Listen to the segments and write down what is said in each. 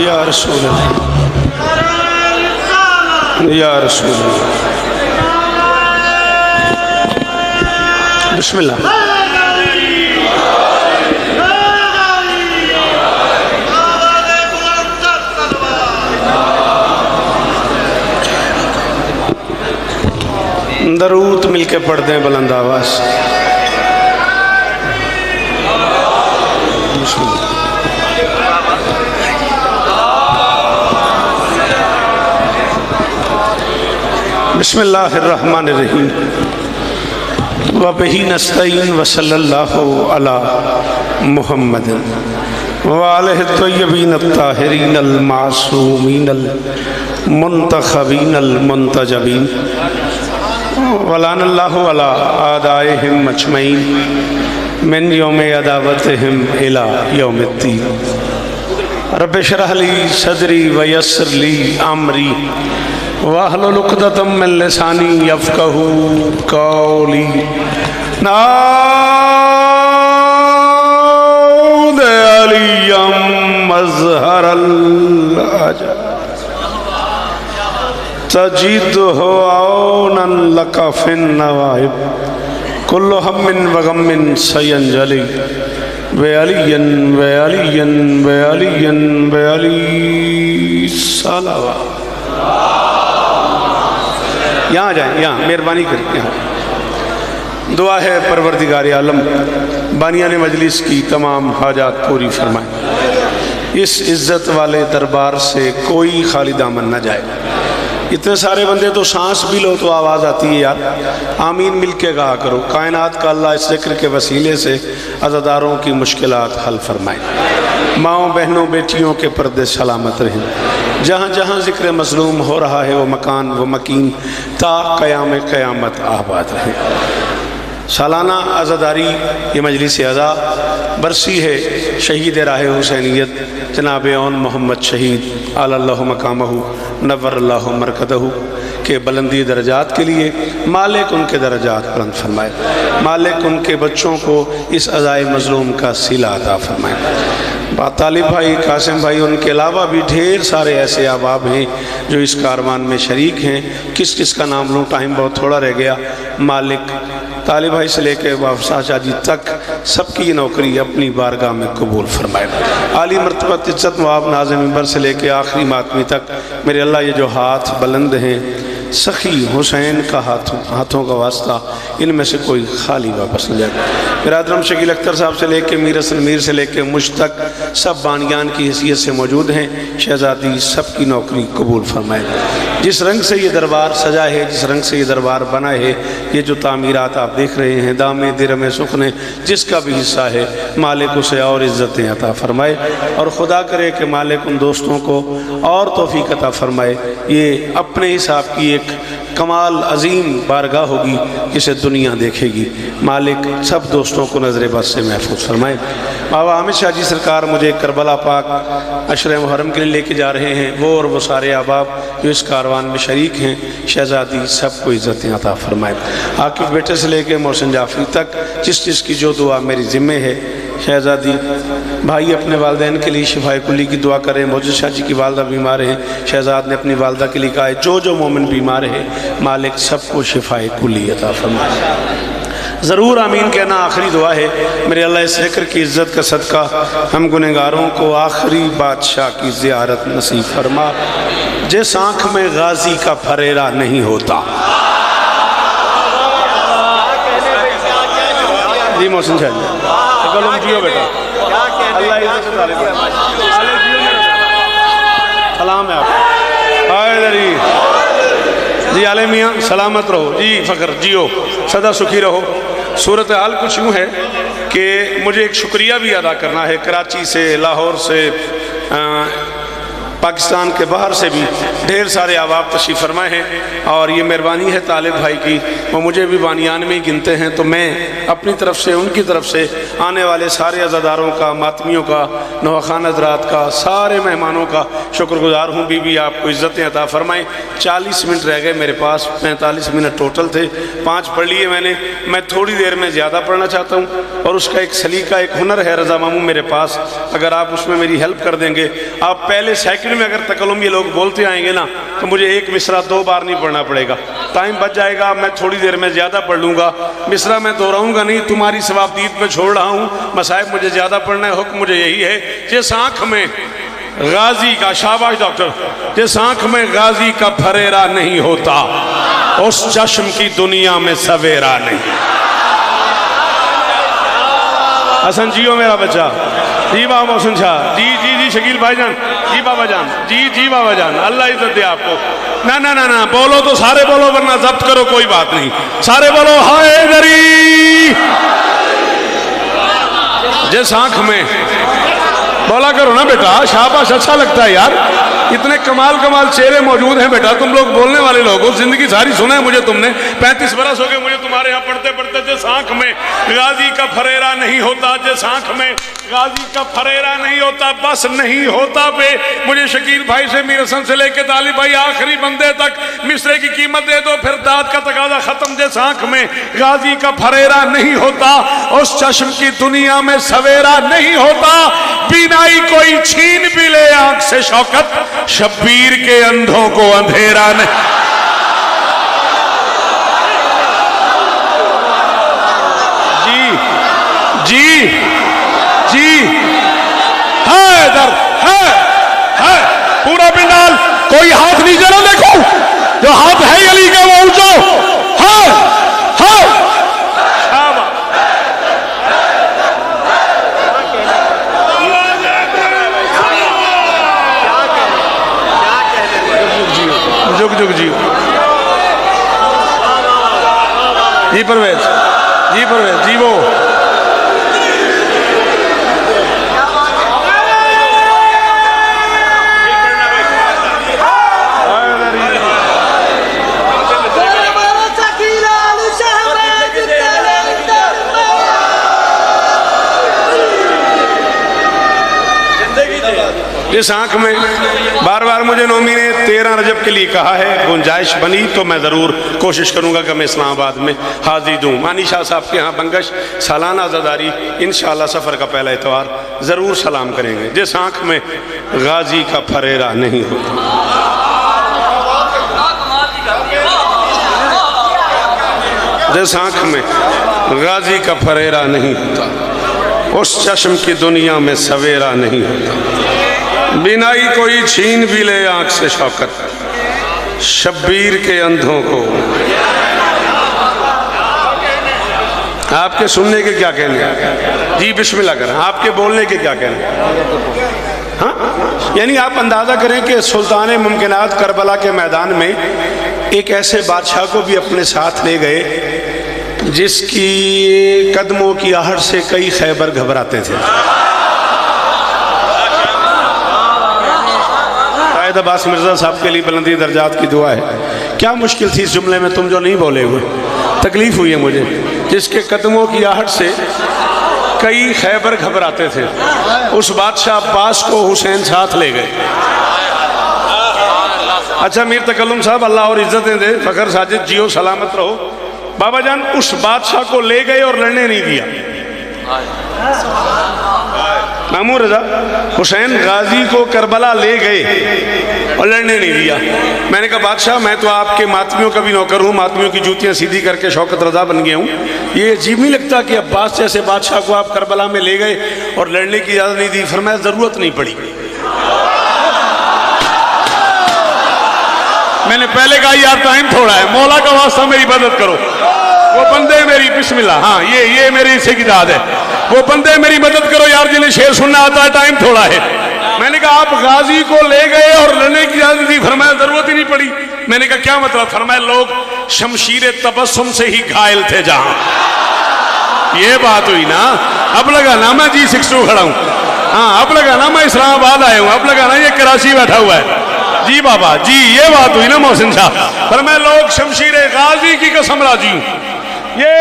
या रसूल अल्लाह, या रसूल अल्लाह। बिस्मिल्लाह। दरूद मिलके पढ़ते हैं बुलंद आवाज। बिस्मिल्लाहिर्रहमानिर्रहीम। व बिही नस्तईन व सल्लल्लाहु अला मुहम्मदिन व आलिहि तय्यबीन अत्ताहिरीन अल मासूमीन अल मुंतखबीन अल मुंतजबीन वलानल्लाहु अला आदाइहिम अजमईन मिन यौम अदावतिहिम इला यौमिद्दीन। रब्बि इश्रह ली सदरी व यस्सिर ली अमरी वाहलुल उक़दतम मिन लिसानी यफ़क़हू क़ौली। नाऊद अलियम मज़हरल अजब तजिदहु औनन लका फिन नवाइब कुल्लु हम्मिन व गम्मिन सयंजली व अलियन व अलियन व अलियन व अली सलावा। यहाँ जाए, यहाँ मेहरबानी करके यहाँ दुआ है परवरदिगार आलम बानियान मजलिस की तमाम हाजात पूरी फरमाए। इस इज़्ज़त वाले दरबार से कोई खाली दामन न जाए। इतने सारे बंदे तो सांस भी लो तो आवाज़ आती है यार। आमीन मिल के कहा करो। कायनात का अल्लाह इस ज़िक्र के वसीले से अज़ादारों की मुश्किलात हल फरमाए। माओं बहनों बेटियों के पर्दे सलामत रहें। जहाँ जहाँ ज़िक्र मज़लूम हो रहा है वो मकान वो मकीन ता क़याम क़यामत आबाद रहे। सालाना अज़ादारी ये मजलिस अज़ा बरसी है शहीद राह हुसैनियत जनाब ओन मोहम्मद शहीद आलल्लाहु मकामहु नव्वरल्लाहु मरकदहु के बुलंदी दर्जात के लिए मालिक उनके दर्जात बुलंद फरमाए। मालिक उनके बच्चों को इस अज़ाए मज़लूम का सिला अता फरमाए। तालिब भाई कासिम भाई उनके अलावा भी ढेर सारे ऐसे अहबाब हैं जो इस कारवान में शरीक हैं। किस किस का नाम लूँ, टाइम बहुत थोड़ा रह गया। मालिक तालिब भाई से लेकर वाफसा शादी तक सबकी नौकरी अपनी बारगाह में कबूल फरमाए। आली मरतबत इज़्ज़त नवाब नाज़िम मिंबर से लेकर आखिरी मातमी तक मेरे अल्लाह ये जो हाथ बुलंद हैं सखी हुसैन का हाथों का वास्ता इनमें से कोई खाली वापस न जाए। बिरादरम शकील अख्तर साहब से लेकर मीर हसन मीर से लेकर मुझ तक सब बानियान की हैसियत से मौजूद हैं। शहजादी सबकी नौकरी कबूल फरमाए। जिस रंग से ये दरबार सजा है, जिस रंग से ये दरबार बना है, ये जो तामीरात आप देख रहे हैं दामे दिरमे सुखने जिसका भी हिस्सा है मालिक उसे और इज़्ज़तें अता फरमाए और ख़ुदा करे कि मालिक उन दोस्तों को और तौफीक अता फरमाए। ये अपने हिसाब की एक कमाल अजीम बारगाह होगी जिसे दुनिया देखेगी। मालिक सब दोस्तों को नज़र बद से महफूज फरमाए। बाबा हामिद शाह जी सरकार मुझे करबला पाक अशरे मुहर्रम के लिए लेके जा रहे हैं। वो और वो सारे अहबाब जो इस कारवान में शरीक हैं शहजादी सबको इज़्ज़तें अता फरमाए। आकिफ बेटे से लेकर मोहसिन जाफरी तक जिस जिस की जो दुआ मेरी ज़िम्मे है। शहजादी भाई अपने वालदैन के लिए शिफाए कुल्ली की दुआ करें। मोहसिन शाह जी की वालदा बीमार है, शहजाद ने अपनी वालदा के लिए कहा है जो जो मोमिन बीमार है मालिक सबको शिफाए कुल्ली अता फरमाए। ज़रूर आमीन कहना आखिरी दुआ है। मेरे अल्लाह इस ज़िक्र की इज़्ज़त का सदका हम गुनहगारों को आखिरी बादशाह की ज़ियारत नसीब फरमा जिस आँख में गाजी का फरेरा नहीं होता। जी मोहसिन शाह जी जियो बेटा, अल्लाह सलाम है आपको। जी आले मियाँ सलामत रहो जी, फ़ख्र जियो सदा सुखी रहो। सूरत हाल कुछ यूँ है कि मुझे एक शुक्रिया भी अदा करना है। कराची से लाहौर से पाकिस्तान के बाहर से भी ढेर सारे अहबाब तशरीफ़ फरमाए हैं और ये मेहरबानी है तालिब भाई की, वो मुझे भी बानियान में ही गिनते हैं। तो मैं अपनी तरफ से, उनकी तरफ से आने वाले सारे अज़ादारों का, मातमियों का, नवाखान हज़रात का, सारे मेहमानों का शुक्रगुजार हूँ। बीबी आपको इज़्ज़तें अता फरमाएँ। 40 मिनट रह गए मेरे पास, 45 मिनट टोटल थे, 5 पढ़ लिए मैंने। मैं थोड़ी देर में ज़्यादा पढ़ना चाहता हूँ और उसका एक सलीका, एक हुनर है रज़ा मामू मेरे पास, अगर आप उसमें मेरी हेल्प कर देंगे। आप पहले सेकंड में अगर तकल्लुम ये लोग बोलते आएंगे ना तो मुझे एक मिसरा 2 बार नहीं पढ़ना पड़ेगा, टाइम बच जाएगा। मैं थोड़ी देर में ज़्यादा पढ़ लूँगा, मिसरा मैं दोहराऊँगा नहीं, तुम्हारी सवाबदीद पे छोड़ रहा हूँ। मसाइब मुझे ज़्यादा पढ़ना है, हुक्म मुझे यही है। जिस आँख में गाजी का, शाबाश डॉक्टर, जिस आँख में गाजी का फरेरा नहीं होता उस चश्म की दुनिया में सवेरा नहीं। हसन जियो मेरा बच्चा, जी बाबा मोहसिन शाह, जी जी जी शकील भाईजान, जी बाबा जान, जी जी बाबा जान, अल्लाह इज्जत दे आपको। ना ना ना ना, बोलो तो सारे बोलो, वरना जब्त करो, कोई बात नहीं, सारे बोलो हाय दरी। जिस आंख में, बोला करो ना बेटा, शाबाश, अच्छा लगता है यार, इतने कमाल कमाल चेहरे मौजूद हैं बेटा, तुम लोग बोलने वाले लोग हो, जिंदगी सारी सुना है मुझे तुमने, 35 बरस हो गए मुझे तुम्हारे यहाँ पढ़ते पढ़ते। जिस आंख में गाजी का फरेरा नहीं होता, जिस आंख में गाजी का फरेरा नहीं होता, बस नहीं होता पे मुझे शकील भाई से, मीर हसन से लेके तालिब भाई आखिरी बंदे तक मिसरे की कीमत दे दो, फिर दाद का तकाजा खत्म। जिस आंख में गाजी का फरेरा नहीं होता उस चश्म की दुनिया में सवेरा नहीं होता। बीनाई कोई छीन भी ले आंख से शौकत, शब्बीर के अंधों को अंधेरा नहीं। जी जी जी, है इधर, है पूरा पिंडाल, कोई हाथ नीचे ना देखो, जो हाथ है गली के वो ऊंचो, है जुग जुग जी, जी परवेज, जी परवेज, जी वो जिस आंख में बार बार मुझे नौमी ने 13 रजब के लिए कहा है, गुंजाइश बनी तो मैं ज़रूर कोशिश करूंगा कि मैं इस्लामाबाद में हाजिर दूँ। मानी शाह साहब के यहाँ बंगश सालाना अज़ादारी, इंशाअल्लाह सफ़र का पहला इतवार ज़रूर सलाम करेंगे। जिस आंख में गाजी का फरेरा नहीं होता, जिस आंख में गाजी का फरेरा नहीं होता उस चश्म की दुनिया में सवेरा नहीं होता। बिनाई कोई छीन भी ले आंख से शौकत, शब्बीर के अंधों को। आपके सुनने के क्या कहने, जी बिस्मिल्लाह करें, आपके बोलने के क्या कहने। हाँ, यानी आप अंदाजा करें कि सुल्तान मुमकिनात करबला के मैदान में एक ऐसे बादशाह को भी अपने साथ ले गए जिसकी कदमों की आहट से कई खैबर घबराते थे। अब्बास मिर्जा साहब के लिए बुलंदी दर्जात की दुआ है। क्या मुश्किल थी इस जुमले में, तुम जो नहीं बोले हुए, तकलीफ हुई है मुझे। जिसके कदमों की आहट से कई खैबर घबराते थे, उस बादशाह अब्बास को हुसैन साथ ले गए। अच्छा मीर तकल्लुम साहब, अल्लाह और इज्जतें दे, फखर साजिद जियो, सलामत रहो। बाबा जान उस बादशाह को ले गए और लड़ने नहीं दिया। मामू रजा हुसैन गाजी को करबला ले गए और लड़ने नहीं दिया। मैंने कहा बादशाह, मैं तो आपके मातमियों का भी नौकर हूँ, मातमियों की जूतियाँ सीधी करके शौकत रजा बन गया हूँ। ये अजीब नहीं लगता कि अब्बास जैसे बादशाह को आप करबला में ले गए और लड़ने की इजाज़त नहीं दी? फरमाया ज़रूरत नहीं पड़ी। मैंने पहले कहा यार टाइम थोड़ा है, मौला का वास्ता मेरी मदद करो, वो बंदे मेरी, बिस्मिल्लाह, हाँ ये मेरी इसे की दाद है, वो बंदे मेरी मदद करो यार जिन्हें शेर सुनना आता है, टाइम थोड़ा है। मैंने कहा आप गाजी को ले गए और लड़ने की इजाजत दी? फरमाया जरूरत ही नहीं पड़ी। मैंने कहा क्या मतलब? फरमाया लोग शमशीर तबस्सुम से ही घायल थे जहां। ये बात हुई ना, अब लगा ना मैं G62 खड़ा हूं। हाँ, अब लगाना मैं इस्लामाबाद आया हूँ, अब लगाना ये कराची बैठा हुआ है। जी बाबा जी, ये बात हुई ना मोहसिन साहब। पर मैं लोग शमशीर गाजी की कसम राजी हूँ, ये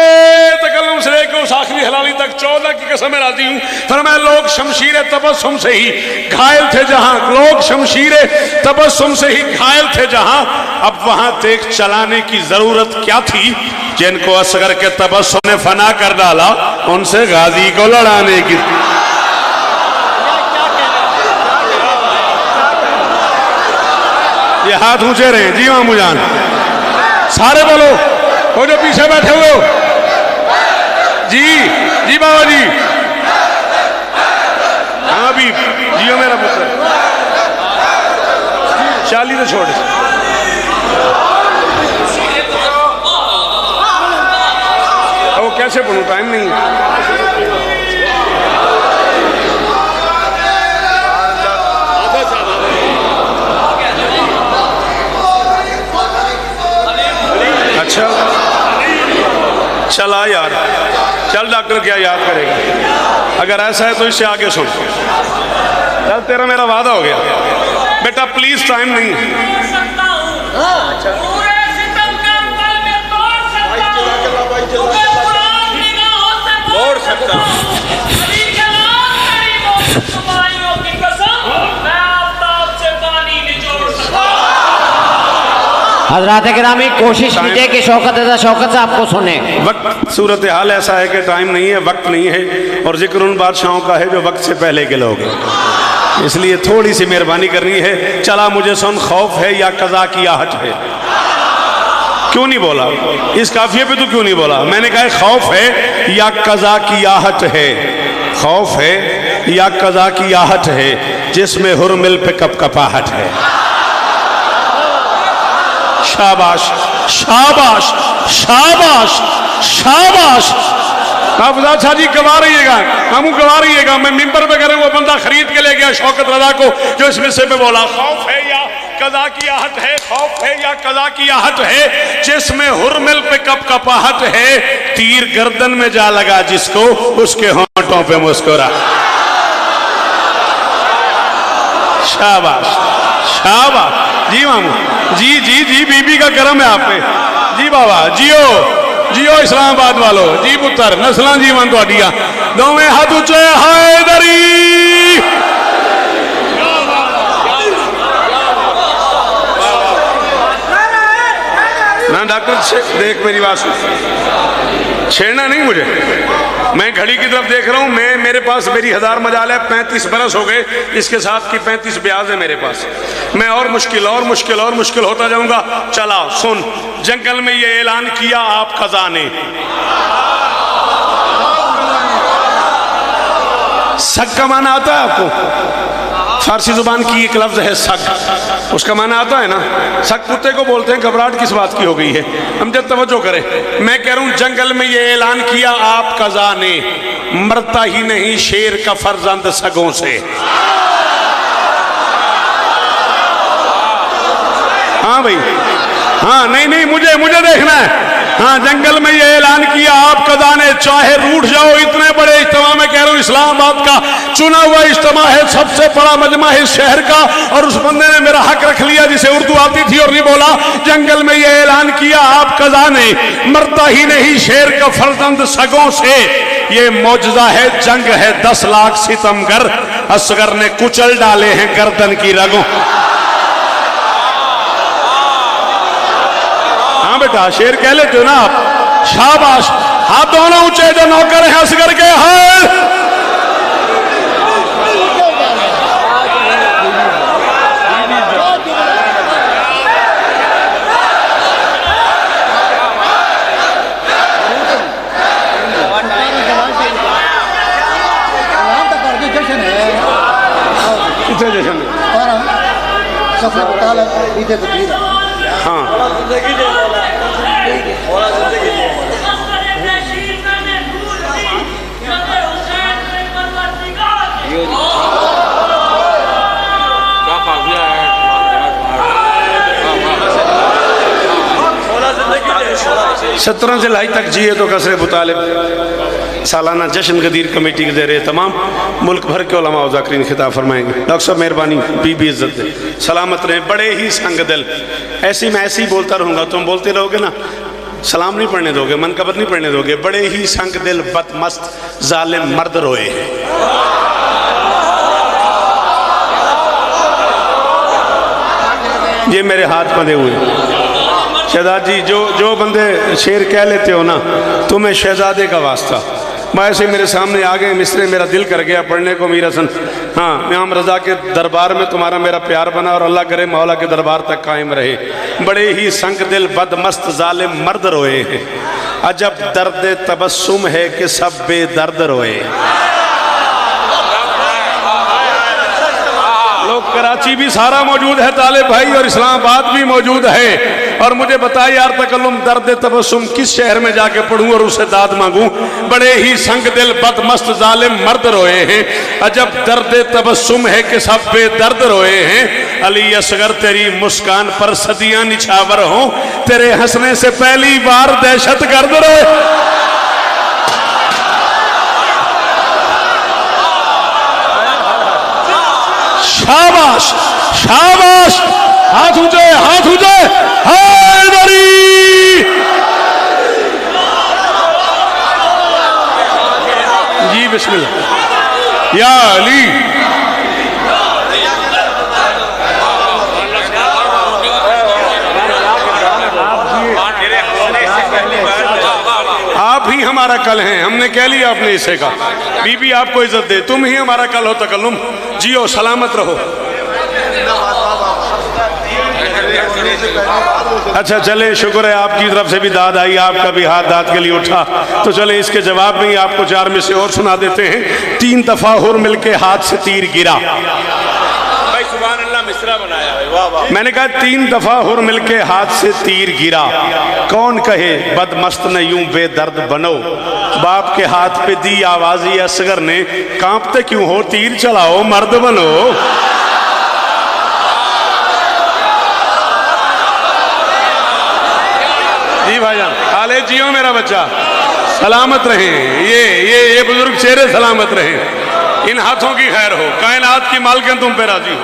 तकल्लुम से लेकर उस आखिरी हलाली तक 14 की कसम में राजी हूँ। पर मैं लोग शमशीर तबस्सुम से ही घायल थे जहां, लोग शमशीर तबस्सुम से ही घायल थे जहां, अब वहां तेग चलाने की जरूरत क्या थी। जिनको असगर के तबस्सुम ने फना कर डाला, उनसे गाजी को लड़ाने की। ये हाथ ऊंचे रहे जी मामू जान, सारे बोलो, वो जो पीछे बैठे हुए हो। जी जी बाबा जी, हाँ भी जियो मेरा पुत्र, चाली तो छोड़, वो कैसे बोलूं, टाइम नहीं है। अच्छा चला यार, चल डॉक्टर क्या याद करेगा, अगर ऐसा है तो इससे आगे सुन। चल तेरा मेरा वादा हो गया बेटा, प्लीज टाइम नहीं है। हज़रात किरामी कोशिश कीजिए कि शौकत साहब को सुने। वक्त सूरत हाल ऐसा है कि टाइम नहीं है, वक्त नहीं है, और जिक्र उन बादशाहों का है जो वक्त से पहले के लोग हैं, इसलिए थोड़ी सी मेहरबानी करनी है। चला मुझे सुन, खौफ है या कज़ा की आहट है? क्यों नहीं बोला इस काफिये पे, तो क्यों नहीं बोला? मैंने कहा खौफ है या कज़ा की आहट है, खौफ है या कज़ा की आहट है, जिसमें हुरमिल पे कपकपाहट है। शाबाश शाबाश शाबाश शाबाश। अफजाद शाह जी गवा रहिएगा, हम गवा रहिएगा। मैं मिंबर पे करें, वो बंदा खरीद के ले गया शौकत रजा को, जो इस विषय पे बोला खौफ है या कज़ा की आहट है, खौफ है या कज़ा की आहट है, जिसमें हुरमिल पे कपकपाहट है, तीर गर्दन में जा लगा जिसको, उसके होंठों पे मुस्कुरा। शाबाश शाबाश जी मामू जी जी जी, बीबी का करम है आप पे जी बाबा। जियो जियो इस्लामाबाद वालो जी पुत्र, नस्लां जीवन तुहाडियां, दोवें हाथ उच्चे हैदरी। ना डॉक्टर देख मेरी बात सुन, छेड़ना नहीं मुझे, मैं घड़ी की तरफ देख रहा हूं। मेरे पास मेरी 1000 मजाल है, 35 बरस हो गए, इसके साथ की 35 ब्याज है मेरे पास। मैं और मुश्किल और मुश्किल और मुश्किल होता जाऊंगा। चला सुन, जंगल में ये ऐलान किया आप कज़ा ने, सग का माना आता है आपको? फारसी जुबान की एक लफ्ज है सग, उसका माना आता है ना? सग कुत्ते को बोलते हैं। घबराहट किस बात की हो गई है? हम जब तवज्जो करें, मैं कह रहा हूं जंगल में ये ऐलान किया आप कज़ा ने, मरता ही नहीं शेर का फर्जंद सगों से। हाँ भाई, हाँ नहीं नहीं, मुझे देखना है। हाँ, जंगल में ये ऐलान किया आप कज़ा ने, चाहे रूठ जाओ इतने बड़े इज्तिमा में, कह रहा हूँ इस्लामाबाद का चुना हुआ इज्तिमा है, सबसे बड़ा मजमा है इस शहर का, और उस बंदे ने मेरा हक रख लिया जिसे उर्दू आती थी और नहीं बोला। जंगल में ये ऐलान किया आप कज़ा ने, मरता ही नहीं शेर का फर्जंद सगों से। ये मौजज़ा है, जंग है, 10 लाख सितमगर असगर ने कुचल डाले हैं गर्दन की रगों। हाँ बेटा, शेर कह लेते हो ना आप, शाबाश। हाथ दोनों ऊंचे जो नौकर हैं असगर के, हाय हाँ सत्रह से लाई तक जिए तो कसरे बुतालिब, सालाना जश्न गदीर कमेटी के ज़रिए तमाम मुल्क भर के उलमा व ज़ाकिरीन खिताब फरमाएंगे। डॉक्टर साहब मेहरबानी, बीबी इज्जत दे, सलामत रहें, बड़े ही संग दिल। ऐसी मैं ऐसे ही बोलता रहूँगा, तुम बोलते रहोगे ना, सलाम नहीं पढ़ने दोगे, मनकबत नहीं पढ़ने दोगे। बड़े ही संग दिल बदमस्त जालिम मर्द रोए हैं। ये मेरे हाथ बंधे हुए। शहजाद जी, जो बंदे शेर कह लेते हो ना, तुम्हें शहजादे का वास्ता। मैं ऐसे मेरे सामने आ गए मिसरे, मेरा दिल कर गया पढ़ने को। मीर हसन, हाँ, इमाम रज़ा के दरबार में तुम्हारा मेरा प्यार बना और अल्लाह करे मौला के दरबार तक कायम रहे। बड़े ही संग दिल बदमस्त जालिम मर्द रोए हैं। अजब दर्द तबस्सुम है कि सब बेदर्द रोए। लोग कराची भी सारा मौजूद है तालिब भाई, और इस्लामाबाद भी मौजूद है। और मुझे बताइए यार, तकल्लुम दर्द तबस्सुम किस शहर में जाके पढ़ूं और उससे दाद मांगूं? बड़े ही संग दिल बदमस्त जालिम मर्द रोए हैं। अजब दर्द तबस्सुम है कि सब बेदर्द रोए हैं। अली असगर तेरी मुस्कान पर सदियां निछावर हों, तेरे हंसने से पहली बार दहशत गर्द रोए। शाबाश शाबाश, हाथ ऊंचे, हाथ ऊंचे। हैदरी, जी बिस्मिल्लाह। या अली, आप ही हमारा कल हैं, हमने कह लिया अपने हिस्से का। बीबी आपको इज्जत दे, तुम ही हमारा कल हो। तकल्लुम जियो, सलामत रहो। अच्छा चले, शुक्र है आपकी तरफ से भी दाद आई, आपका भी हाथ दाद के लिए उठा। तो चले, इसके जवाब में ही आपको 4 में से और सुना देते हैं। 3 दफा हुर मिलके हाथ से तीर गिरा। भाई सुभान अल्लाह, मिसरा बनाया है, वाह वाह। मैंने कहा 3 दफा हुर मिलके हाथ से तीर गिरा। कौन कहे बदमस्त न यूं बेदर्द बनो, बाप के हाथ पे दी आवाज़ी असगर ने, कांपते क्यों हो तीर चलाओ मर्द बनो। जी भाईजान, खाले जियो मेरा बच्चा, सलामत रहे। ये बुजुर्ग चेहरे सलामत रहे, इन हाथों की खैर हो, कायनात की मालकिन तुम पे राजी हो।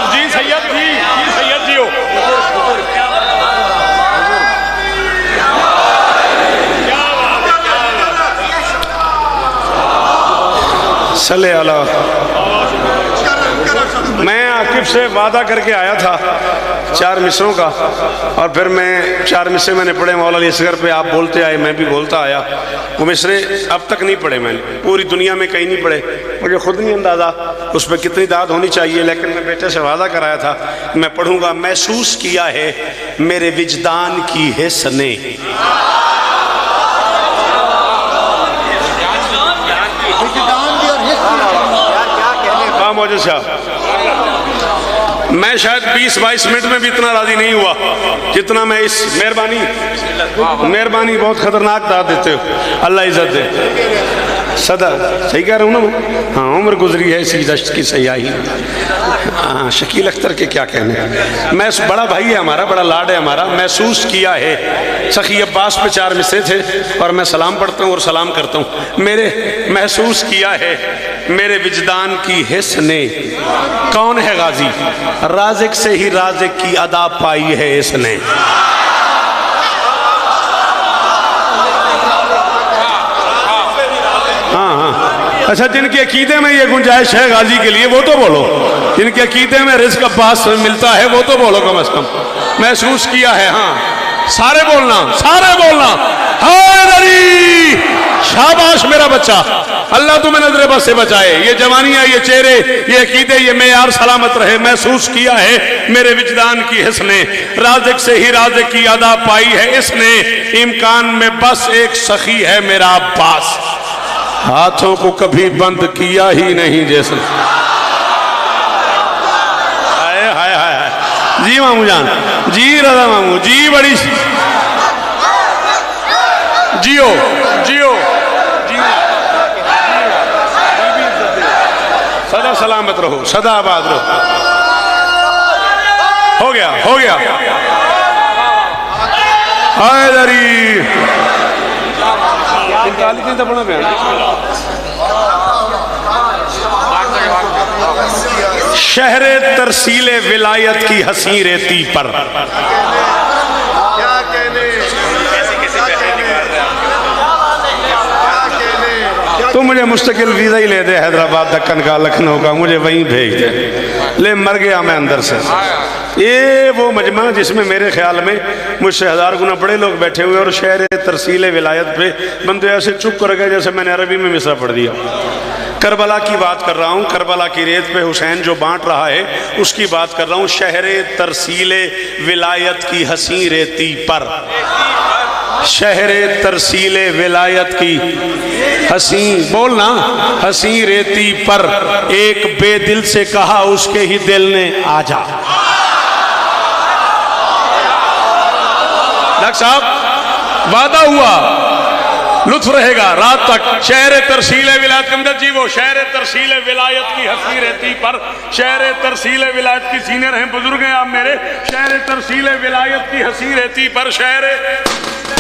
जी सैयद जी, जी सैयद जी हो। सल्ले अला। मैं आकिब से वादा करके आया था 4 मिसरों का, और फिर मैं 4 मिसरे मैंने पढ़े मौला अली असगर पे। आप बोलते आए, मैं भी बोलता आया। वो मिसरे अब तक नहीं पढ़े मैंने, पूरी दुनिया में कहीं नहीं पढ़े। मुझे खुद नहीं अंदाज़ा उस पर कितनी दाद होनी चाहिए, लेकिन मैं बेटे से वादा कराया था मैं पढ़ूंगा। महसूस किया है मेरे विजदान की हिस्स ने, मौजूद साहब, मैं शायद 20-22 मिनट में भी इतना राजी नहीं हुआ जितना मैं इस मेहरबानी बहुत खतरनाक दाद देते हो, अल्लाह इज्जत दे। सदा सही कह रहा हूँ ना? हाँ, उम्र गुजरी है इसी दश्त की सयाही। हाँ, शकील अख्तर के क्या कहने। मैं बड़ा भाई है हमारा, बड़ा लाड है हमारा। महसूस किया है, सखी अब्बास पे 4 मिसरे थे, और मैं सलाम पढ़ता हूँ और सलाम करता हूँ। मेरे महसूस किया है मेरे विजदान की हिस्स ने, कौन है गाजी, राज़िक से ही राज़िक की अदा पाई है इसने। हाँ हाँ, अच्छा, जिनके अकीदे में ये गुंजाइश है गाजी के लिए वो तो बोलो, जिनके अकीदे में रिज़्क़ अब्बास से मिलता है वो तो बोलो कम से कम। महसूस किया है, हाँ, सारे बोलना, सारे बोलना। हैदरी, शाबाश मेरा बच्चा, अल्लाह तुम्हें नजरे बस से बचाए। ये जवानियां, ये चेहरे, ये अकीदे, ये मेयार सलामत रहे। महसूस किया है मेरे विजदान की हिस्स ने, राज़िक से ही राज़िक की अदा पाई है इसने। इम्कान में बस एक सखी है मेरा अब्बास, हाथों को कभी बंद किया ही नहीं जैसे। हाय हाय हाय, जी मामू जान, जी रजा मामू जी, बड़ी जियो जियो जी, सदा सलामत रहो, सदा आबाद रहो। हो गया, हो गया। हैदरी। 45 दफा बयान। शहरे तरसीले विलायत की हसी रेती पर, तो मुझे मुस्तकिल वीज़ा ही ले दे हैदराबाद दक्कन का लखनऊ का, मुझे वहीं भेज दे। ले मर गया मैं अंदर से। ये वो मजमा जिसमें मेरे ख्याल में मुझसे 1000 गुना बड़े लोग बैठे हुए और शहर तरसील विलायत पे बंदे ऐसे चुप कर गए जैसे मैंने अरबी में मिसरा पढ़ दिया। करबला की बात कर रहा हूँ, करबला की रेत पे हुसैन जो बांट रहा है उसकी बात कर रहा हूँ। शहर तरसील विलायत की हसी रेती पर, शहर तरसील विलायत की हसी, बोलना, हसी रेती पर एक बेदिल से कहा उसके ही दिल ने आजा। डॉक्टर साहब वादा हुआ, लुत्फ रहेगा रात तक। शहर तरसील विलायत के अंदर जी वो शहर तरसील विलायत की हंसी रहती पर, शहर तरसील विलायत की सीनियर हैं बुजुर्ग हैं आप मेरे। शहर तरसील विलायत की हंसी रहती पर, शहर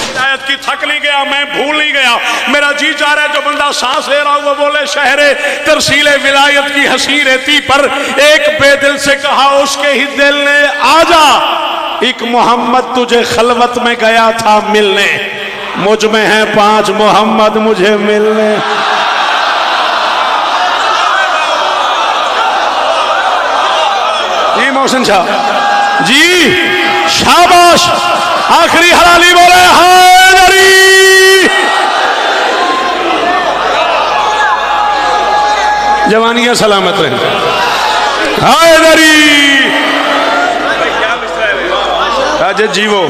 विलायत की थक नहीं गया, मैं भूल नहीं गया। मेरा जी चाह रहा है जो बंदा सांस ले रहा हो वो बोले शहर तरसील विलायत की हंसी रहती पर एक बेदिल से कहा उसके ही दिल ने आजा। एक मोहम्मद तुझे खलवत में गया था मिलने, मुझ में है 5 मोहम्मद मुझे मिलने। जी मोहसिन शाह जी, शाबाश। आखिरी हलाली बोले हैदरी। जवानियां सलामत रहे। हैदरी राजे जीवो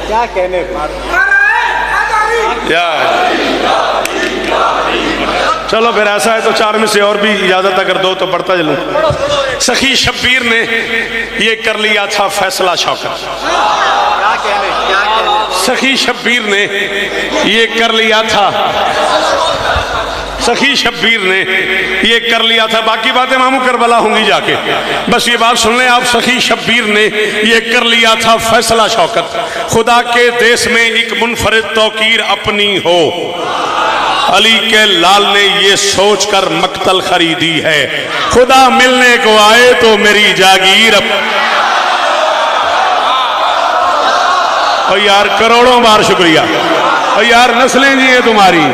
क्या कहने चलो फिर ऐसा है तो 4 में से और भी इजाजत अगर दो तो बढ़ता चलूं। सखी शब्बीर ने ये कर लिया था फैसला शौकत। सखी शब्बीर ने ये कर लिया था, सखी शब्बीर ने ये कर लिया था। बाकी बातें मामू करबला होंगी जाके, बस ये बात सुन लें आप। सखी शब्बीर ने ये कर लिया था फैसला शौकत, खुदा के देश में एक मुनफरिद तौकीर अपनी हो। अली के लाल ने ये सोच कर मक्तल खरीदी है, खुदा मिलने को आए तो मेरी जागीर। और यार करोड़ों बार शुक्रिया, और यार नस्लें जी है तुम्हारी।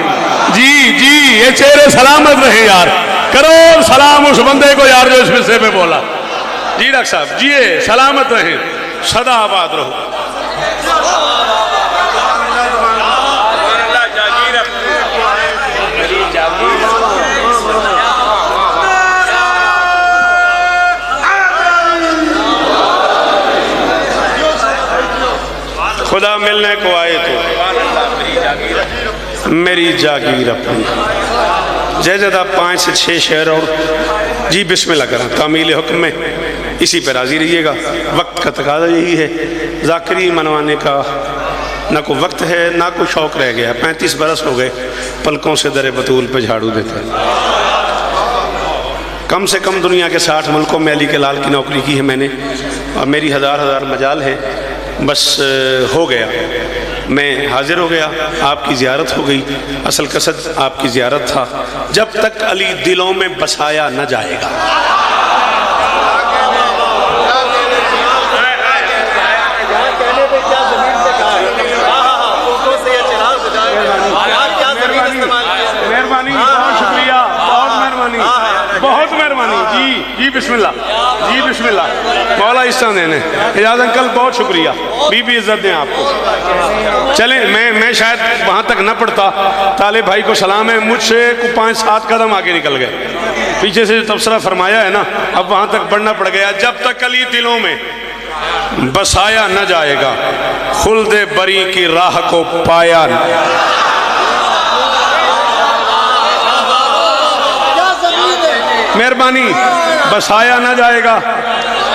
जी जी ये चेहरे सलामत रहे यार, करोड़ सलाम उस बंदे को यार जो इस विषय पे बोला। जी डॉक्टर साहब जी सलामत रहे, सदा आबाद रहो। खुदा मिलने को आए तो मेरी जागीर अपनी। जयदा 5 से 6 शेर और जी बिस्मिल्लाह करा तामील हुक्म में, इसी पर राजी रहिएगा। वक्त का तकाजा यही है, ज़ाकिरी मनवाने का ना कोई वक्त है ना कोई शौक़ रह गया। 35 बरस हो गए पलकों से दरे बतूल पे झाड़ू देते। कम से कम दुनिया के 60 मुल्कों में अली के लाल की नौकरी की है मैंने, और मेरी हज़ार मजाल है। बस हो गया, मैं हाजिर हो गया, आपकी ज़ियारत हो गई। असल कसद आपकी ज़ियारत था। जब तक अली दिलों में बसाया न जाएगा, मेहरबानी, बहुत शुक्रिया, बहुत मेहरबानी, बहुत मेहरबानी। जी बिस्मिल्लाह, जी बिस्मिल्लाह। मौला इस्सा देने एजाज अंकल बहुत शुक्रिया, बीबी इज्जत दें आपको। चलें मैं शायद वहाँ तक न पढ़ता, ताले भाई को सलाम है, मुझसे 5-7 कदम आगे निकल गए। पीछे से जो तबसरा फरमाया है ना, अब वहाँ तक बढ़ना पड़ गया। जब तक अली दिलों में बसाया न जाएगा, खुल्दे बरी की राह को पाया मेहरबानी, बसाया ना जाएगा,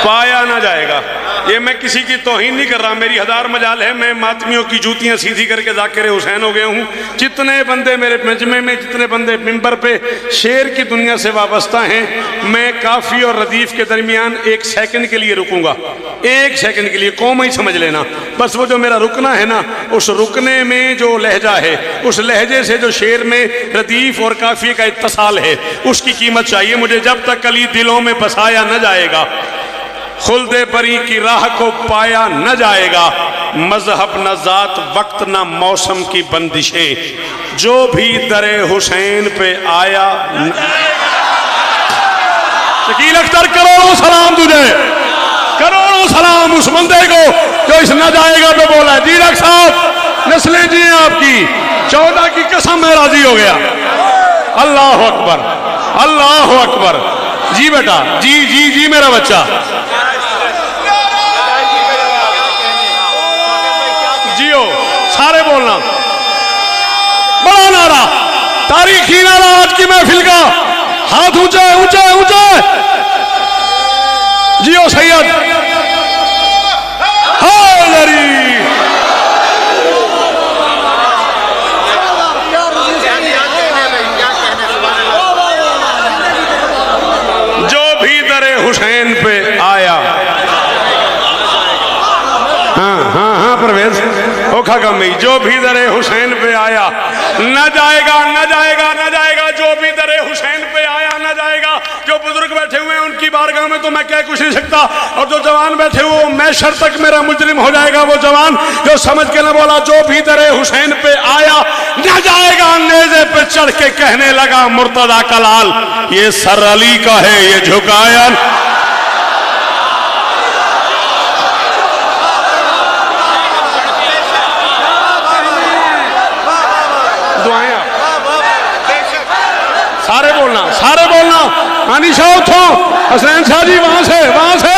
पाया ना जाएगा। ये मैं किसी की तौहीन नहीं कर रहा, मेरी हजार मजाल है, मैं मातमियों की जूतियां सीधी करके जाकिर हुसैन हो गया हूँ। जितने बंदे मेरे मजमे में, जितने बंदे मिंबर पे शेर की दुनिया से वाबस्ता हैं, मैं काफ़ी और रदीफ के दरमियान 1 सेकंड के लिए रुकूंगा, 1 सेकंड के लिए, कौम ही समझ लेना। बस वो जो मेरा रुकना है ना, उस रुकने में जो लहजा है, उस लहजे से जो शेर में रदीफ और काफ़ी का इत्तसाल है, उसकी कीमत चाहिए मुझे। जब तक कली दिलों में बसाया न जाएगा, खुल्दे परी की राह को पाया न जाएगा, मजहब न जात वक्त न मौसम की बंदिशें, जो भी दरे हुसैन पे आया शकील अख्तर, करोड़ों सलाम तुझे, करोड़ों सलाम उस बंदे को जो इस न जाएगा पे बोला है। जी डॉक्टर साहब, नस्लें जी हैं आपकी, 14 की कसम मैं राजी हो गया। अल्लाह अकबर, अल्लाह अकबर। जी बेटा, जी जी जी मेरा बच्चा, जियो, सारे बोलना, बड़ा नारा, तारीखी नारा आज की महफिल का, हाथ ऊंचे ऊंचे ऊंचे, जियो सैयद हैदरी। जो भी दरे हुसैन पे आया, हाँ हाँ हाँ परवेज ओखा कमी, जो भी दरे हुसैन पे आया न जाएगा, न जाएगा, न जाएगा, जो भी दरे हुसैन पे आया न जाएगा। जो बुजुर्ग बैठे हुए हैं उनकी बारगाह में तो मैं कह कुछ नहीं सकता, और जो जवान बैठे हुए वो मैशर तक मेरा मुजरिम हो जाएगा, वो जवान जो समझ के न बोला जो भी दरे हुसैन पे आया न जाएगा। नेज़े पे चढ़ के कहने लगा मुर्तदा का लाल, ये सर अली का है, ये झुकाया। सारे बोलना, सारे बोलना, अनिशा उठो, हसनैन शाह जी वहां से, वहां से,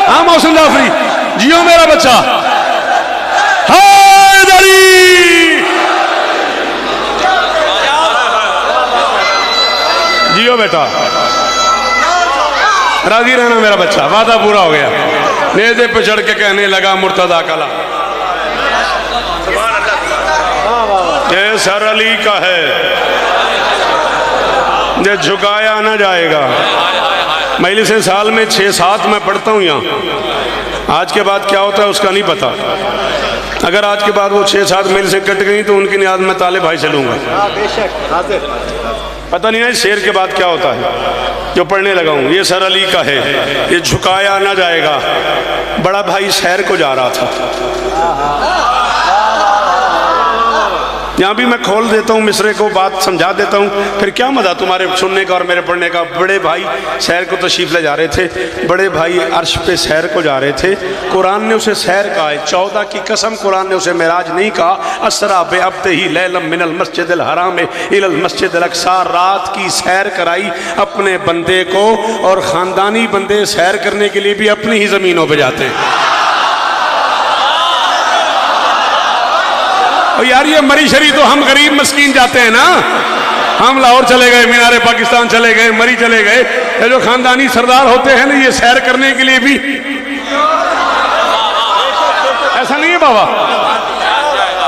हाँ मौसम जाफरी, जियो मेरा बच्चा, हैदरी। जियो बेटा, राजी रहना मेरा बच्चा, वादा पूरा हो गया। नेज़े पे चढ़ के कहने लगा मुर्तदा कला, ये सर अली का है, ये झुकाया न जाएगा। मजलिस साल में 6-7 मैं पढ़ता हूँ यहाँ, आज के बाद क्या होता है उसका नहीं पता। अगर आज के बाद वो 6-7 मजलिसें कट गई तो उनकी नियाज मैं ताले भाई से लूँगा, पता नहीं है शेर के बाद क्या होता है। जो पढ़ने लगा हूँ ये सर अली का है, ये झुकाया न जाएगा। बड़ा भाई शहर को जा रहा था, यहाँ भी मैं खोल देता हूँ मिसरे को, बात समझा देता हूँ, फिर क्या मजा तुम्हारे सुनने का और मेरे पढ़ने का। बड़े भाई सैर को तशरीफ ले जा रहे थे, बड़े भाई अर्श पे सैर को जा रहे थे, कुरान ने उसे सैर कहा है। 14 की कसम कुरान ने उसे मेराज नहीं कहा। असरा बे अब्दे ही लैलम मिनल मस्जिदिल हराम इलल मस्जिदिल अक्सा, रात की सैर कराई अपने बंदे को, और ख़ानदानी बंदे सैर करने के लिए भी अपनी ही ज़मीनों पर जाते हैं। और यार ये मरी शरी तो हम गरीब मस्कीन जाते हैं ना, हम लाहौर चले गए, मीनारे पाकिस्तान चले गए, मरी चले गए। ये जो खानदानी सरदार होते हैं ना, ये सैर करने के लिए भी, ऐसा नहीं है बाबा।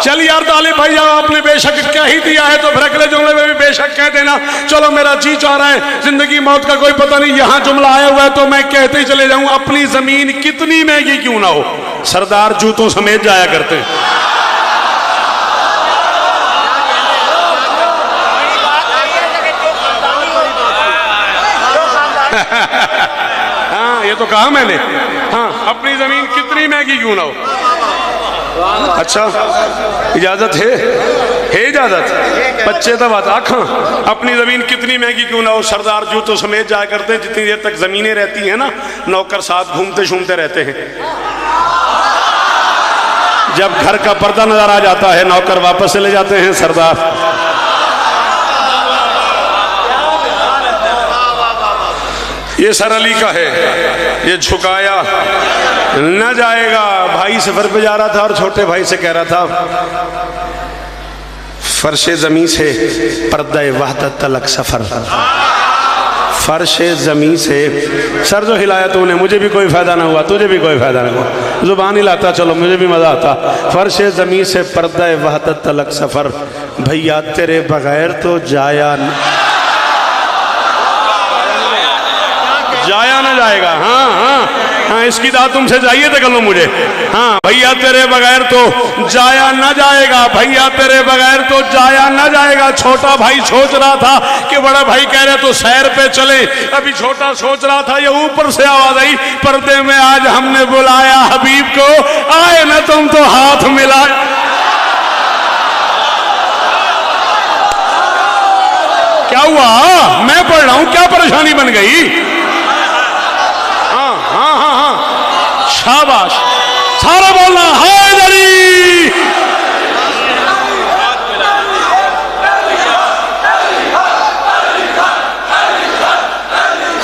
चल यार ताले भाई जाओ, आपने बेशक कह ही दिया है तो फिर अगले जुमले में भी बेशक कह देना। चलो मेरा जी चाह रहा है, जिंदगी मौत का कोई पता नहीं, यहाँ जुमला आया हुआ है तो मैं कहते ही चले जाऊं। अपनी जमीन कितनी महंगी क्यों ना हो, सरदार जूतों समेत जाया करते हैं। हाँ ये तो कहा मैंने, हाँ अपनी जमीन कितनी महंगी क्यों ना हो। अच्छा इजाजत है इजाजत, बच्चे तो बात आखा, अपनी जमीन कितनी महंगी क्यों ना हो। सरदार जूतों समेत जाया करते हैं, जितनी देर तक जमीनें रहती हैं ना, नौकर साथ घूमते शूमते रहते हैं। जब घर का पर्दा नजर आ जाता है, नौकर वापस चले जाते हैं सरदार। ये सर अली का है, ये झुकाया न जाएगा। भाई सफर पे जा रहा था और छोटे भाई से कह रहा था, फर्शे ज़मीं से पर्दा वहदत तलक सफ़र, फर्श ज़मीं से। सर जो हिलाया तूने, मुझे भी कोई फ़ायदा ना हुआ, तुझे भी कोई फ़ायदा ना हुआ, ज़ुबान हिलाता चलो, मुझे भी मज़ा आता। फर्श ज़मीं से पर्दा वहदत तलक सफ़र, भैया तेरे बगैर तो जाया ना जाएगा। हाँ हाँ हाँ, इसकी दाद तुमसे चाहिए तो कर लो मुझे। हाँ, भैया तेरे बगैर तो जाया न जाएगा, भैया तेरे बगैर तो जाया न जाएगा। छोटा भाई सोच रहा था कि बड़ा भाई कह रहे तो सैर पे चले, अभी छोटा सोच रहा था, ये ऊपर से आवाज आई पर्दे में, आज हमने बुलाया हबीब को, आए न तुम तो हाथ मिलाए। क्या हुआ? मैं पढ़ रहा हूं, क्या परेशानी बन गई? हाँ हाँ हाँ, शाबाश, सारा बोलना हैदरी।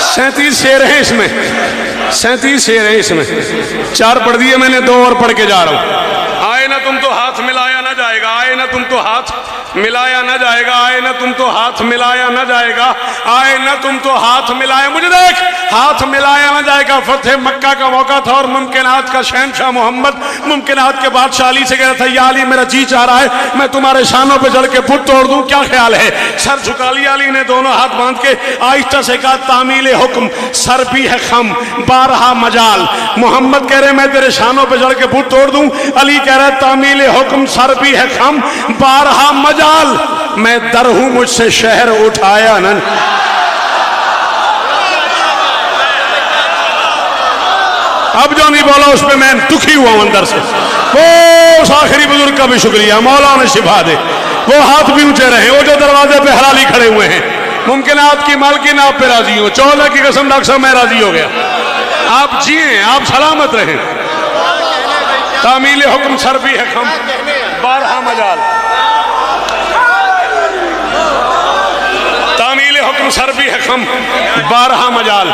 सैंतीस शेर हैं इसमें, 37 शेर हैं इसमें, 4 पढ़ दिए मैंने, 2 और पढ़ के जा रहा हूं। आए ना तुम तो हाथ मिलाया ना जाएगा, आए ना तुम तो हाथ मिलाया ना जाएगा, आए ना तुम तो हाथ मिलाया ना जाएगा, आए ना तुम तो हाथ मिलाया, मुझे देख, हाथ मिलाया ना जाएगा। फतेह मक्का का मौका था और मुमकिनात का शहनशाह मोहम्मद मुमकिनात के बादशाह अली से कह रहा था, या अली मेरा जी चाह रहा है मैं तुम्हारे शानों पे चढ़ के पुट तोड़ दूं, क्या ख्याल है? सर झुका लिया अली ने, दोनों हाथ बांध के आहिस्ता से कहा, तामील हुक्म सर भी है खम 12 मजाल। मोहम्मद कह रहे मैं तेरे शानों पे चढ़ के पुट तोड़ दूं, अली कह रहा है तामील हुक्म सर भी है खम 12 मजाल। मैं दर हूं, मुझसे शहर उठाया न। अब जो नहीं बोला उस पे मैं दुखी हुआ अंदर से। वो उस आखिरी बुजुर्ग का भी शुक्रिया, मौला ने शिफा दे, वो हाथ भी ऊंचे रहे, वो जो दरवाजे पे हलाली खड़े हुए हैं। मुमकिन आपकी मालकिन आप पे राजी हो, 14 की कसम डॉक्टर साहब मैं राजी हो गया। आप जिए, आप सलामत रहें। तामील हुक्म सर भी है खम 12 मजाल, तामील हुक्म सर भी है खम 12 मजाल।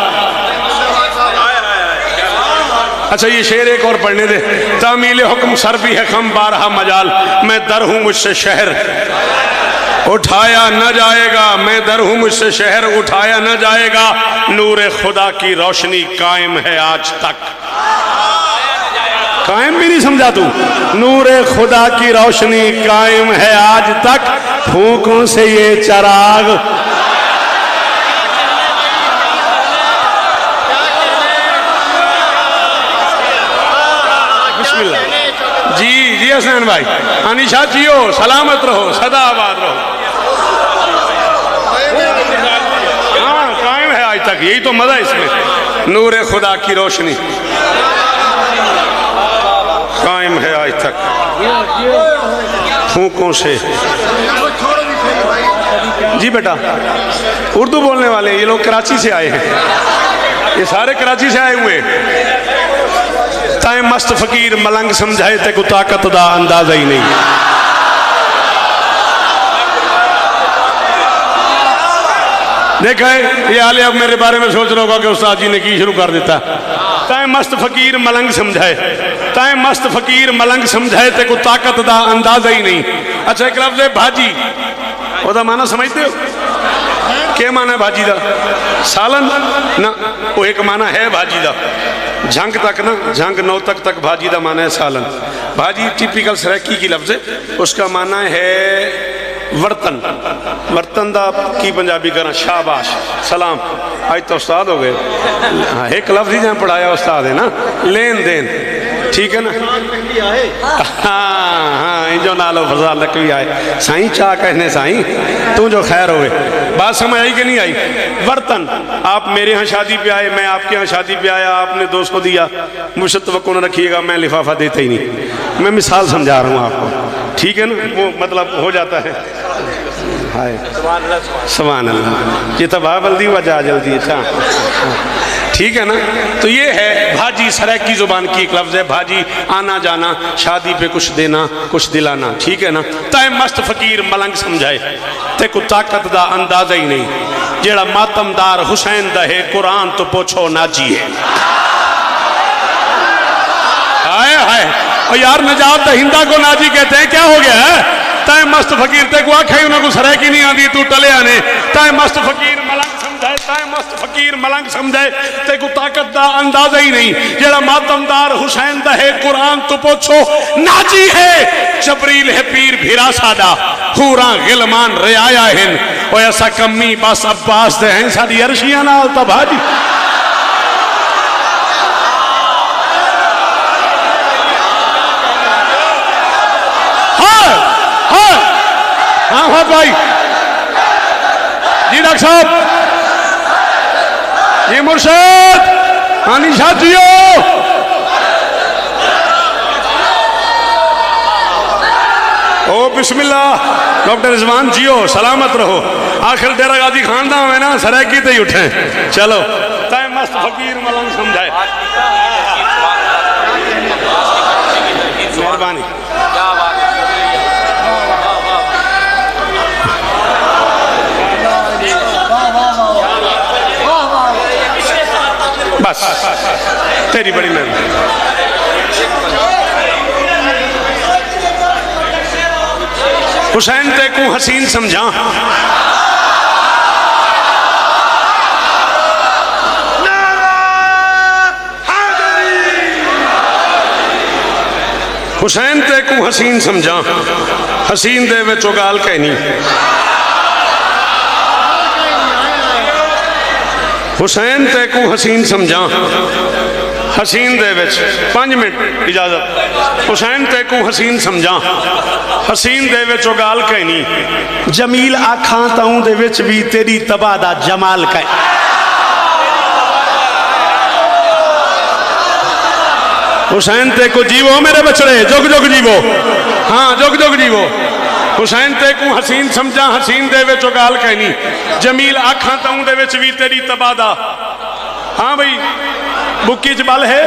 अच्छा ये शेर एक और पढ़ने दे। तामील हुक्म सर भी है खम 12 मजाल, मैं दर हूं मुझसे शहर उठाया न जाएगा, मैं दर हूं मुझसे शहर उठाया न जाएगा। नूर खुदा की रोशनी कायम है आज तक। कायम भी नहीं समझा तू? नूर खुदा की रोशनी कायम है आज तक, फूकों से ये चराग। जी जी हसन भाई, अनिशा जियो, सलामत रहो, सदा आबाद रहो। हाँ कायम है आज तक, यही तो मजा है इसमें। नूर खुदा की रोशनी कायम है आज तक, फूकों से। जी बेटा, उर्दू बोलने वाले ये लोग कराची से आए हैं, ये सारे कराची से आए हुए हैं। ताए मस्त फकीर मलंग समझाए ते को ताकत दा अंदाजा ही नहीं। देखा ये आले अब मेरे बारे में सोच रहा होगा कि उस्ताद जी ने की शुरू कर देता। ताए मस्त फकीर मलंग समझाए, ताए मस्त फकीर मलंग समझाए ते को ताकत दा अंदाजा ही नहीं। अच्छा एक लफ्ज़ है भाजी, ओदा माना समझते हो? क्या माना है भाजी दा? सालन ना, वो एक माना है भाजी दा, झंग तक ना, झंग 9 तक भाजी दा माना है सालन। भाजी टिपिकल सराकी की लफ्ज़ है, उसका माना है वर्तन। वर्तन दा की पंजाबी करना, शाबाश सलाम, आज तो उस्ताद हो गए। एक लफ्ज़ ही जहाँ पढ़ाया उस्ताद है ना, लेन देन, ठीक है ना? हाँ हाँ, जो नालो फजा लक भी आए साईं, चाह कहने साईं तू जो खैर होवे। बात समझ आई कि नहीं आई? वर्तन, आप मेरे यहाँ शादी पे आए, मैं आपके यहाँ शादी पे आया, आपने 200 दिया, मुझसे तवक्को न रखिएगा, मैं लिफाफा देता ही नहीं। मैं मिसाल समझा रहा हूँ आपको, ठीक है ना? वो मतलब हो जाता है। हाय सुभान अल्लाह, ये तो बाबल्दी वजह जल्दी। अच्छा ठीक है ना? तो ये है भाजी, सराकी जुबान की एक लफ्ज़ है भाजी, आना जाना, शादी पे कुछ देना कुछ दिलाना, ठीक है ना? ताए मस्त फकीर मलंग समझाए ते को ताकत दा अंदाजा ही नहीं। जेड़ा मातमदार हुसैन दा है, कुरान तो पूछो नाजी है। हाय हाय, और यार नजात हिंदा को नाजी कहते हैं, क्या हो गया है? ताए मस्त फकीर ते को आखे उन्हें को सराकी नहीं आती, तू टले आने। ताए मस्त फकीर मलंग समझाए, ताए मस्त फकीर मलंग समझे ते को ताकत दा अंदाजा ही नहीं। जेड़ा मातमदार हुसैन दा है कुरान तो पूछो नाजी है, जबरील है पीर भिरा साडा, हूरा गिलमान रियाया हैं, और ऐसा कमी बस अब्बास दे हैं साडी अरशियां नाल तबाजी। हाँ भाई जी डॉक्टर साहब जी मुर्शद हानी शाह जियो ओ बिस्मिल्लाह डॉक्टर रिजवान जियो सलामत रहो। आखिर डेरा गाजी खानदान है ना सराकी ते ही उठे चलो तय मस्त फकीर मलंग समझाए मेहरबानी। बस तेरी बड़ी मेहरबानी। हुसैन ते को हसीन समझा हुसैन ते को हसीन समझा हसीन दे विचों गाल कहनी। हुसैन ते को हसीन समझा हसीन दे विच 5 मिनट इजाजत। हुसैन ते को हसीन समझा हसीन दे विचों गाल कहनी। जमील आखां ताऊं दे विच भी तेरी तबाह दा जमाल कह। हुसैन ते को जीवो मेरे बछड़े जुग जुग जीवो, हाँ जुग जुग जीवो। हुसैन ते को हसीन समझा हसीन दे विचों गाल कहनी। जमील आखां ताऊं दे विच भी तेरी तबाह दा। हाँ भाई बुक्की च बल है,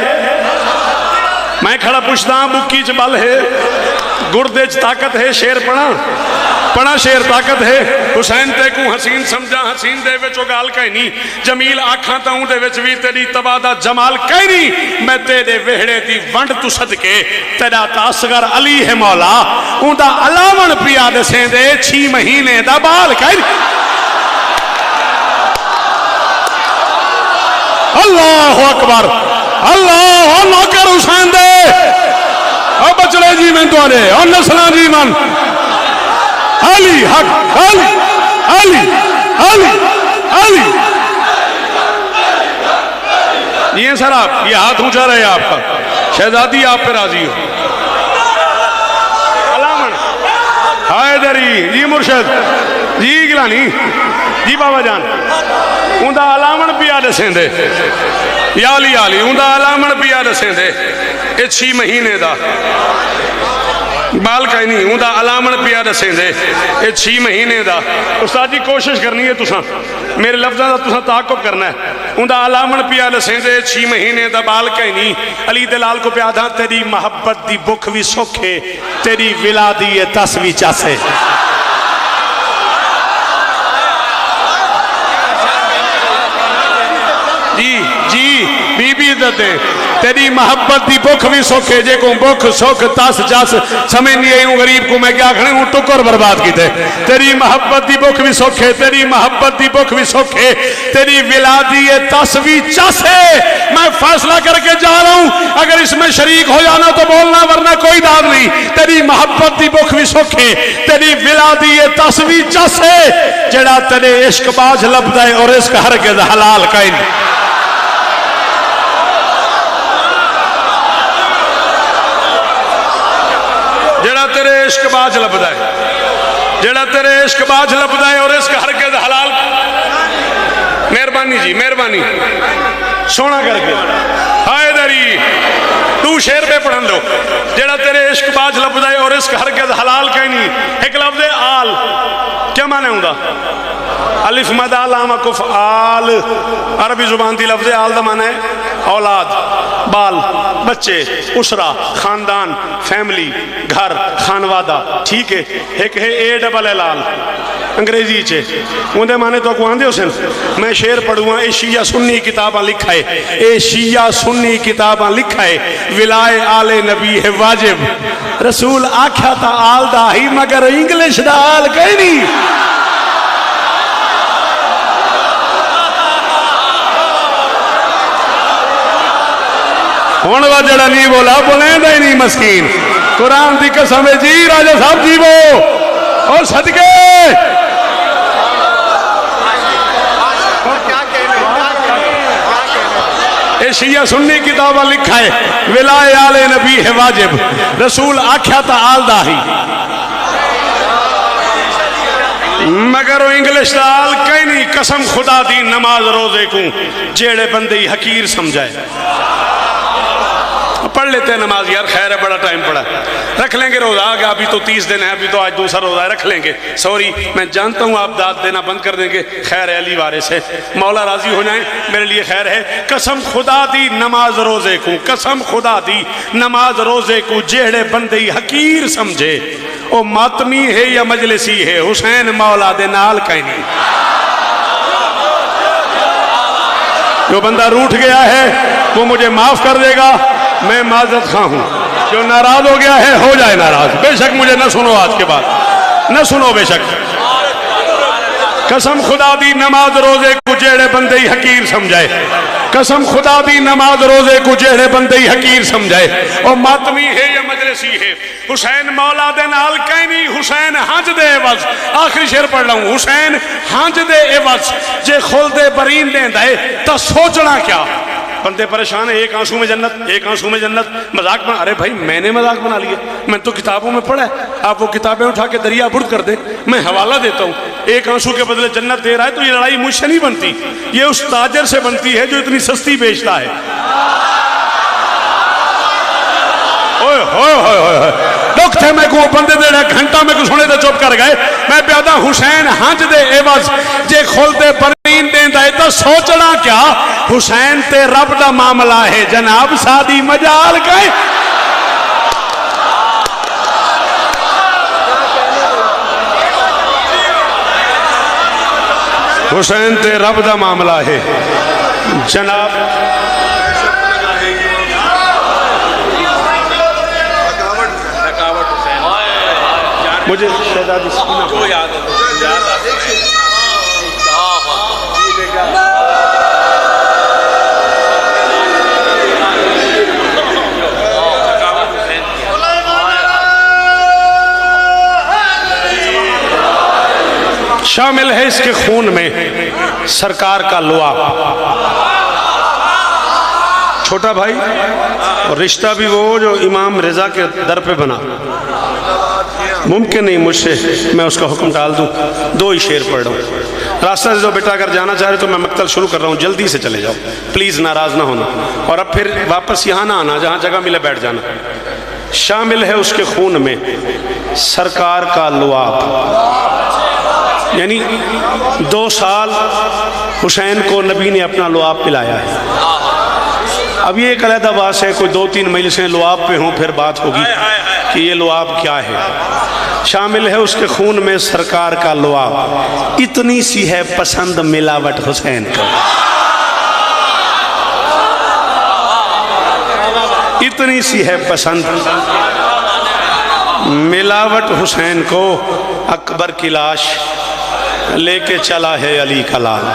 मैं खड़ा पुछदा बुक्की च बल है, गुर्दे च ताकत है, शेर पढ़ा पढ़ा शेर ताकत है। हुसैन ते को हसीन समझा हसीन दे विचों गाल कहनी। जमील आखां ताऊं दे विच भी तेरी तबाह दा जमाल कहनी। मैं तेरे वेहड़े दी वंड तू सदके तेरा तासगर अली है मौला, उंदा अलावण पिया दसें दे 6 महीने दा बाल कहनी। अल्लाह अकबर अल्लाह नौकर हुसैन दे और बचड़े जी में तुआरे और नस्लां जी मन अली हक अली अली अली अली। ये सर आप ये हाथ ऊंचा रहे आपका, शहजादी आप पे राजी हो। अलामन हैदरी जी मुर्शद जी गिलानी जी बाबा जान उंदा अलामन पिया दसेंदे याली याली उंदा अलामन पिया दसेंदे ये 6 महीने दा बाल कहीं नहीं उंदा अलामन पिया दसेंदे ये 6 महीने दा। उस्ताद जी कोशिश करनी है तुसा मेरे लफ्ज़ों का तुसा ताक़ुब करना है। उंदा अलामन पिया दसेंदे 6 महीने दा बाल कहीं नहीं। अली दे लाल को प्यादा तेरी मोहब्बत दी भुख भी सोखे तेरी विला दी ये तस भी चासे। जी जी बीबी इज्जत दे तेरी मोहब्बत की भुख भी सोखे जे को भुख सुख तस जस समझ नहीं आई गरीब को मैं क्या आखने हूँ टुकर बर्बाद किते। तेरी मोहब्बत की भुख भी सोखे तेरी मोहब्बत की भुख भी सोखे तेरी विलादी ये तस भी चसे। मैं फैसला करके जा रहा हूँ अगर इसमें शरीक हो जाना तो बोलना वरना कोई दाद नहीं। तेरी मोहब्बत की भुख भी सोखे तेरी विलादी ये तस भी चसे जड़ा तेरे इश्क बाज लभदा है और इश्क हरगिज़ हलाल कहीं नहीं। जेड़ा तेरे इश्क बाज लभदा है जेड़ा तेरे इश्क बाज लभदा है और इसका हरगिज़ हलाल। मेहरबानी जी मेहरबानी सोना करके हैदरी तू शेर पे पढ़न लो। जेड़ा तेरे इश्क बाज लभदा है और इसका हरगिज़ हलाल कहनी। एक लफ्ज़ आल क्या माने हुंदा अलिफ मद आलामा कुफ आल अरबी जुबान दी लफ्ज़ आल दा माना है औलाद बाल बच्चे उसरा खानदान फैमिली घर खानवादा ठीक है। एक है ए डबल एल आल अंग्रेजी चे उनके माने तो को आंदे हुसन मैं शेर पढ़ूँ ए शिया सुन्नी किताबा लिखा है ए शिया सुन्नी किताबा लिखा है विलाए आले नबी है वाजिब रसूल आख्या था आल दा ही मगर इंग्लिश दा आल कहीं नहीं। हुण वा जड़ा नहीं बोला बोलेंदा ही नहीं मस्कीन। कुरान की कसम है जी राजा साहब जी वो और सदके शिया सुन्नी किताबा लिखा है विलाए आले नबी है वाजिब रसूल आख्या था आलदा ही मगर वो इंग्लिश दाल कहीं नहीं कसम खुदा दी नमाज रोजे को जेड़े बंदे ही हकीर समझाए। पढ़ लेते हैं नमाज यार खैर है बड़ा टाइम पड़ा रख लेंगे रोजा आ गया अभी तो 30 दिन है अभी तो आज दूसरा रोजा है रख लेंगे सॉरी मैं जानता हूँ आप दाद देना बंद कर देंगे खैर है अली वारिस है मौला राजी हो जाए मेरे लिए खैर है। कसम खुदा दी नमाज रोजे को कसम खुदा दी नमाज रोजे को जेड़े बंदे ही हकीर समझे वो मातमी है या मजलिसी है हुसैन मौला दे नाल कहीं नहीं। जो बंदा रूठ गया है वो मुझे माफ कर देगा मैं माजरत खा हूं। जो नाराज हो गया है हो जाए नाराज बेशक मुझे न सुनो आज के बाद न सुनो बेशक। कसम खुदा दी नमाज रोजे को जेड़े बंदे ही हकीर समझाए कसम खुदा दी नमाज रोजे को जेड़े बंदे ही हकीर समझाए और मातमी है या मजलिसी है हुसैन मौला दे नाल कहीं नहीं। हुसैन हंज दे एवज आखिरी शेर पढ़ रहा हूं हुसैन हंज दे एवज जे खुल दे बरीन देंदा है तो सोचना क्या। बंदे परेशान है एक आंसू में जन्नत एक आंसू में जन्नत मजाक बना। अरे भाई मैंने मजाक बना लिया मैं तो किताबों में पढ़ा है आप वो किताबें उठा के दरिया बुर्द कर दे मैं हवाला देता हूँ। एक आंसू के बदले जन्नत दे रहा है तो ये लड़ाई मुझसे नहीं बनती ये उस ताजर से बनती है जो इतनी सस्ती बेचता है। ओए होए होए होए दुख थे मैं को बंदे दे घंटा में को सुने तो चुप कर गए। मैं प्यादा हुसैन हंज दे एवज जे खोलते बरीन देंदा है तो सोचना क्या। हुसैन ते रब दा मामला है जनाब सादी मजाल गए। हुसैन ते रब दा मामला है जनाब। मुझे शहजादी जो याद है शामिल है इसके खून में सरकार का लुआ। छोटा भाई और रिश्ता भी वो जो इमाम रिजा के दर पे बना मुमकिन नहीं मुझसे मैं उसका हुक्म टाल दूं। दो ही शेर पढ़ रहा हूँ रास्ता से जो बेटा अगर जाना चाह रहे तो मैं मक्तल शुरू कर रहा हूँ जल्दी से चले जाओ प्लीज़ नाराज़ ना होना और अब फिर वापस यहाँ ना आना जहाँ जगह मिले बैठ जाना। शामिल है उसके खून में सरकार का लुआब यानी 2 साल हुसैन को नबी ने अपना लुआब पिलाया है। अब ये एक अलग बात है कोई 2-3 मजलिसें लुआब पे हों फिर बात होगी कि ये लुआब क्या है। शामिल है उसके खून में सरकार का लुआब इतनी सी है पसंद मिलावट हुसैन को इतनी सी है पसंद मिलावट हुसैन को अकबर की लाश लेके चला है अली का लाल।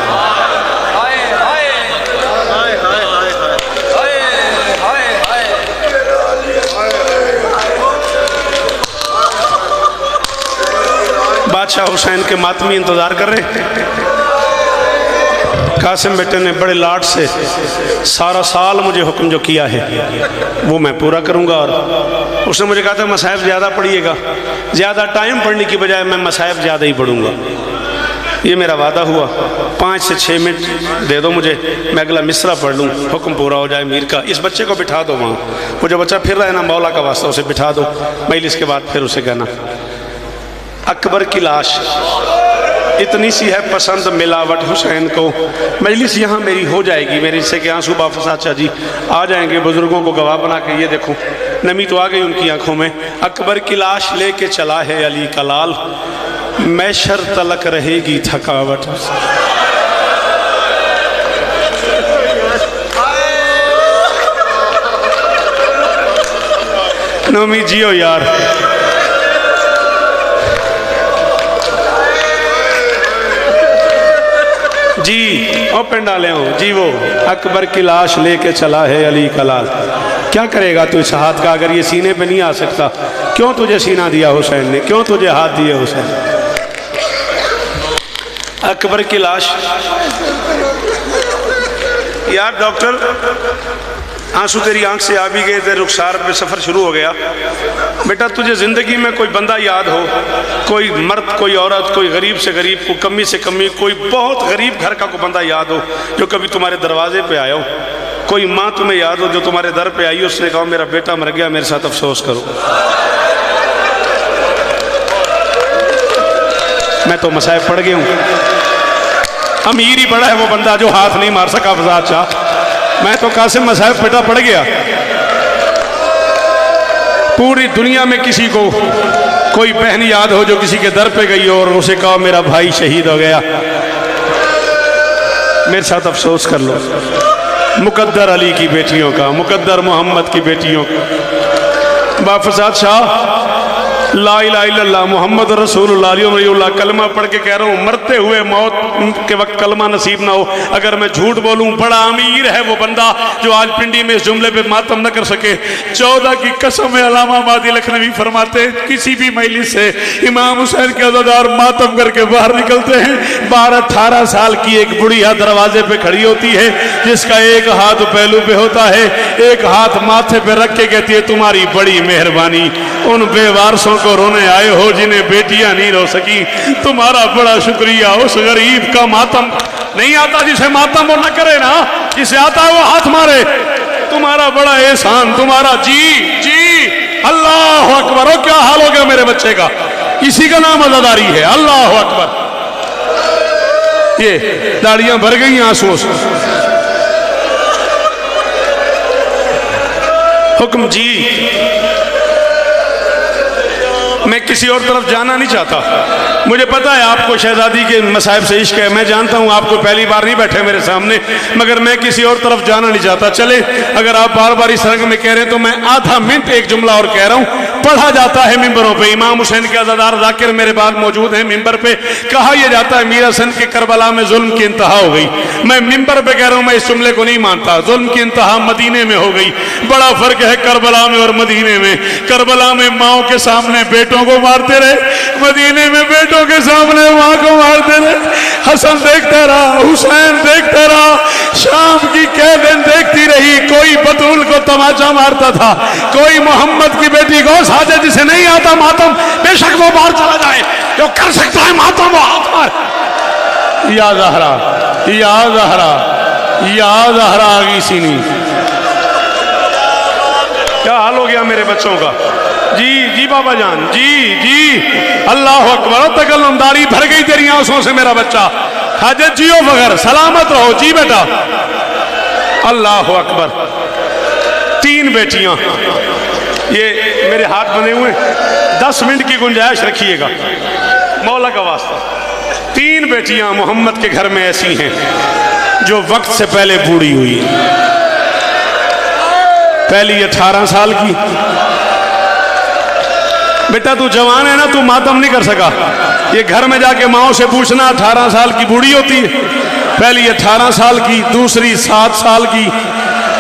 बादशाह हुसैन के मातमी इंतजार कर रहे। कासिम बेटे ने बड़े लाड से सारा साल मुझे हुक्म जो किया है वो मैं पूरा करूंगा और उसने मुझे कहा था मसाइब ज़्यादा पढ़िएगा ज़्यादा टाइम पढ़ने की बजाय मैं मसाइब ज़्यादा ही पढ़ूंगा। ये मेरा वादा हुआ 5 से 6 मिनट दे दो मुझे मैं अगला मिसरा पढ़ लूँ हुक्म पूरा हो जाए। मीर का इस बच्चे को बिठा दो वहाँ वो जो बच्चा फिर रहा है ना मौला का वास्ता उसे बिठा दो मजलिस के बाद फिर उसे कहना अकबर की लाश इतनी सी है पसंद मिलावट हुसैन को। मजलिस यहाँ मेरी हो जाएगी मेरे से कि आंसू वापस चाचा जी आ जाएंगे बुजुर्गों को गवाह बना के। ये देखो नमी तो आ गई उनकी आंखों में। अकबर की लाश लेके चला है अली का लाल मैशर तलक रहेगी थकावट। नमी जियो यार जी ओ पिंड वाले हो जी वो अकबर की लाश लेके चला है अली का लाल क्या करेगा तू इस हाथ का अगर ये सीने पे नहीं आ सकता? क्यों तुझे सीना दिया हुसैन ने? क्यों तुझे हाथ दिए हुसैन? अकबर की लाश, यार डॉक्टर आंसू तेरी आंख से आ भी गए, तेरे रुखसार पे सफ़र शुरू हो गया। बेटा तुझे ज़िंदगी में कोई बंदा याद हो, कोई मर्द, कोई औरत, कोई गरीब से गरीब, कोई कमी से कमी, कोई बहुत गरीब घर का कोई बंदा याद हो जो कभी तुम्हारे दरवाजे पे आया हो? कोई माँ तुम्हें याद हो जो तुम्हारे दर पे आई, उसने कहा मेरा बेटा मर गया, मेरे साथ अफसोस करो? मैं तो मसाइब पड़ गया हूँ। अमीर ही बड़ा है वो बंदा जो हाथ नहीं मार सका फजाद शाह। मैं तो कासिम मसाइब बेटा पड़ गया। पूरी दुनिया में किसी को कोई बहन याद हो जो किसी के दर पे गई हो और उसे कहा मेरा भाई शहीद हो गया, मेरे साथ अफसोस कर लो। मुकद्दर अली की बेटियों का, मुकद्दर मोहम्मद की बेटियों का। बाफसाद शाह ला इलाहा इल्लल्लाह मोहम्मद रसूलुल्लाह कलमा पढ़ के कह रहा हूँ, मरते हुए मौत के वक्त कलमा नसीब ना हो। अगर मैं झूठ बोलूँ, बड़ा अमीर है वो बंदा जो आज पिंडी में इस जुमले पे मातम न कर सके। 14 की कसम है, अल्लामा मादी लखनवी फरमाते हैं, किसी भी मजलिस से इमाम हुसैन के अज़ादार मातम करके बाहर निकलते हैं। 12-18 साल की एक बुढ़िया दरवाजे पे खड़ी होती है, जिसका एक हाथ पहलू पे होता है, एक हाथ माथे पे रख के कहती है तुम्हारी बड़ी मेहरबानी, उन बेवारसों को रोने आए हो जिन्हें बेटियां नहीं रो सकी, तुम्हारा बड़ा शुक्रिया। उस गरीब का मातम नहीं आता, जिसे मातम वो न करे ना, जिसे आता है वो हाथ मारे। तुम्हारा बड़ा एहसान, तुम्हारा जी अल्लाह अकबर। क्या हाल हो गया मेरे बच्चे का? इसी का नाम अज़ादारी है। अल्लाह अकबर। ये दाढ़ियां भर गई आंसुओं से। हुक्म जी, मैं किसी और तरफ जाना नहीं चाहता। मुझे पता है आपको शहजादी के मसाइब से इश्क है, मैं जानता हूँ आपको पहली बार नहीं बैठे मेरे सामने, मगर मैं किसी और तरफ जाना नहीं चाहता। चले, अगर आप बार बार इस रंग में कह रहे हैं तो मैं आधा मिनट एक जुमला और कह रहा हूँ। पढ़ा जाता है मिंबरों पे, इमाम हुसैन के अज़ादार जाकिर मेरे बाद मौजूद हैं मिंबर पे। कहा यह जाता है मीर हसन के करबला में जुल्म की इंतहा हो गई। मैं मिंबर पे कह रहा हूँ, मैं इस जुमले को नहीं मानता। जुल्म की इंतहा मदीने में हो गई। बड़ा फर्क है करबला में और मदीने में। करबला में माओ के सामने बेटों को मारते रहे, मदीने में बेटों के सामने माँ को मारते रहे। हसन देखता रहा, हुसैन देखता रहा, शाम की कैदें देखती रही। कोई बतूल को तमाचा मारता था, कोई मोहम्मद की बेटी को साजे जिसे नहीं आता मातम, बेशक वो बाहर चला जाए, जो कर सकता है मातम वो हाथ मार। या ज़हरा, या ज़हरा, या ज़हरा आ गई सीनी। क्या हाल हो गया मेरे बच्चों का? जी बाबा जान, जी अल्लाह अकबर। तकल्लुमदारी भर गई तेरी आंसुओं से मेरा बच्चा। हाजत जियो बगैर, सलामत रहो जी बेटा। अल्लाह अकबर। 3 बेटियां, ये मेरे हाथ बने हुए, 10 मिनट की गुंजाइश रखिएगा मौला का वास्ता। 3 बेटियां मोहम्मद के घर में ऐसी हैं जो वक्त से पहले बूढ़ी हुई। पहली 18 साल की। बेटा तू जवान है ना, तू मातम नहीं कर सका। ये घर में जाके माओ से पूछना, 18 साल की बूढ़ी होती है। पहली 18 साल की, दूसरी 7 साल की,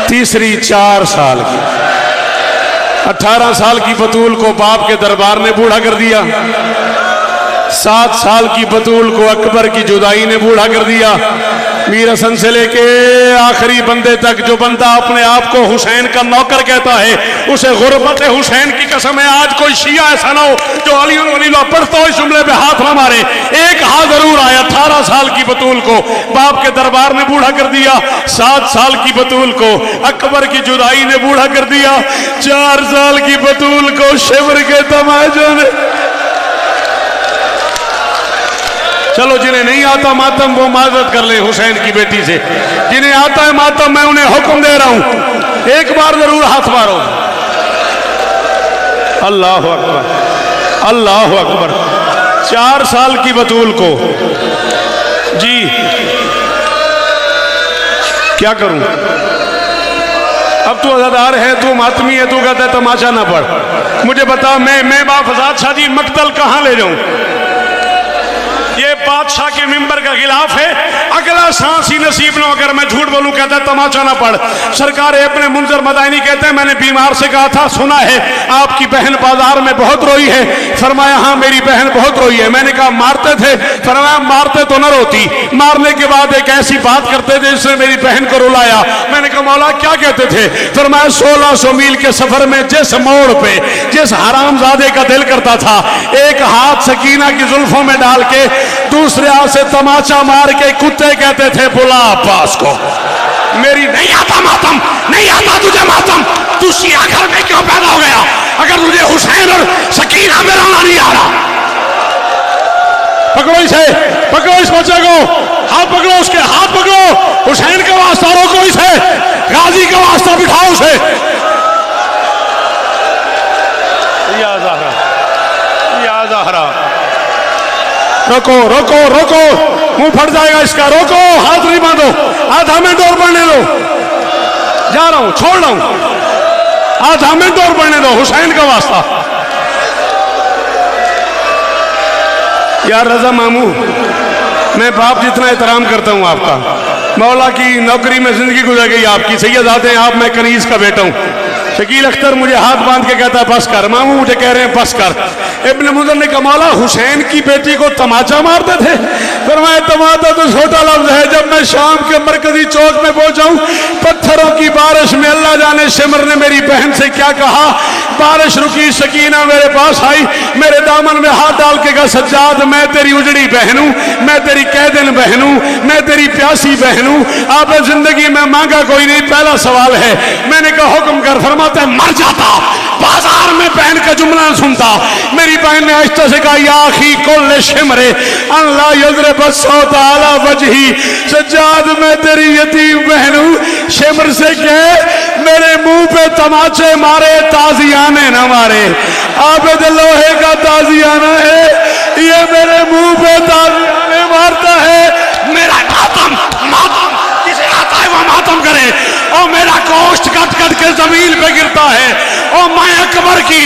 तीसरी 4 साल की। 18 साल की बतूल को बाप के दरबार ने बूढ़ा कर दिया। 7 साल की बतूल को अकबर की जुदाई ने बूढ़ा कर दिया। मीर हसन से लेके आखिरी बंदे तक जो बंदा अपने आप को हुसैन का नौकर कहता है, उसे गुर्बत हुसैन की कसम है आज कोई शिया ऐसा ना हो जो अली पढ़ता हो इस जुमले पे हाथ न मारे। एक हाथ जरूर आया। 18 साल की बतूल को बाप के दरबार ने बूढ़ा कर दिया। 7 साल की बतूल को अकबर की जुदाई ने बूढ़ा कर दिया। 4 साल की बतूल को शिवर के तमाचों ने। चलो जिन्हें नहीं आता मातम वो माजरत कर ले हुसैन की बेटी से। जिन्हें आता है मातम मैं उन्हें हुक्म दे रहा हूं, एक बार जरूर हाथ मारो। अल्लाह अकबर, अल्लाह अकबर। 4 साल की बतूल को जी क्या करूं? अब तू अज़ादार है, तू मातमी है, तू कहता है तमाशा ना पढ़। मुझे बता मैं बाफजाद शाह जी मकतल कहां ले जाऊं? ये बादशाह के मिंबर का खिलाफ है, अगला सांस ही नसीब न हो। अगर मैं झूठ बोलूं कहता है तमाचा ना पड़। सरकार अपने मुंजर मदानी कहते हैं मैंने बीमार से कहा था सुना है आपकी बहन बाजार में बहुत रोई है। फरमाया हाँ मेरी बहन बहुत रोई है। मैंने कहा मारते थे? फरमाया मारते तो न रोती, मारने के बाद एक ऐसी बात करते थे जिसने मेरी बहन को रुलाया। मैंने कहा मौला क्या कहते थे? फरमाया 1600 मील के सफर में जिस मोड़ पे जिस हरामजादे का दिल करता था एक हाथ सकीना की जुल्फों में डाल के दूसरे हाथ से तमाचा मार के कुत्ते कहते थे बुला अब्बास को। मेरी नहीं आता मातम, नहीं आता तुझे मातम, तू शिया घर में क्यों पैदा हो गया? अगर तुझे हुसैन और सकीना में रहना नहीं आ रहा, पकड़ो इसे, पकड़ो इस बच्चे को, हाथ पकड़ो उसके, हाथ पकड़ो। हुसैन का वास्ता रोको इसे, गाजी का वास्ता बिठाओ उसे। या ज़हरा, या ज़हरा, रोको रोको रोको, मुंह फट जाएगा इसका, रोको, हाथ नहीं बांधो, हाथ हमें डोर बढ़ने दो। जा रहा हूं, छोड़ रहा हूं, हाथ हमें डोर बढ़ने दो, हुसैन का वास्ता। यार रजा मामू, मैं बाप जितना एहतराम करता हूं आपका, मौला की नौकरी में जिंदगी गुजर गई आपकी, सैयद आते हैं आप, मैं कनीज का बेटा हूं। शकील अख्तर मुझे हाथ बांध के कहता है बस कर, मामू मुझे कह रहे हैं बस कर। इब्न मुज़र ने कहा मौला हुसैन की बेटी को तमाचा मारते थे? फरमाया तमाचा तो छोटा लफ्ज है। जब मैं शाम के मरकजी चौक में पहुंचा हूं, पत्थरों की बारिश में अल्लाह जाने शिमर ने मेरी बहन से क्या कहा। बारिश रुकी, सकीना मेरे पास आई, मेरे दामन में हाथ डाल के कहा सज्जाद मैं तेरी उजड़ी बहन हूं, मैं तेरी कैदिन बहन हूं, मैं तेरी प्यासी बहन हूं, आपने जिंदगी में मांगा कोई नहीं, पहला सवाल है। मैंने कहा हुक्म कर। फरमाते मर जाता, बाजार में बहन का जुमला सुनता। मेरी बहन ने आहिस्ता से कहा या अखी कुल शिमरे अल्लाह यजरे बसो ताला वजही, सज्जाद मैं तेरी यतीम बहन हूं, शिमर से कह मेरे मुंह पे तमाचे मारे ताजियाने ना मारे। आबिद लोहे का ताजियाना है, ये मेरे मुंह पे ताजियाने मारता है। मेरा मातम, मातम जिसे आता है वो मातम करे, और मेरा गोश्त कट कट के जमीन पे गिरता है। और मैं अकबर की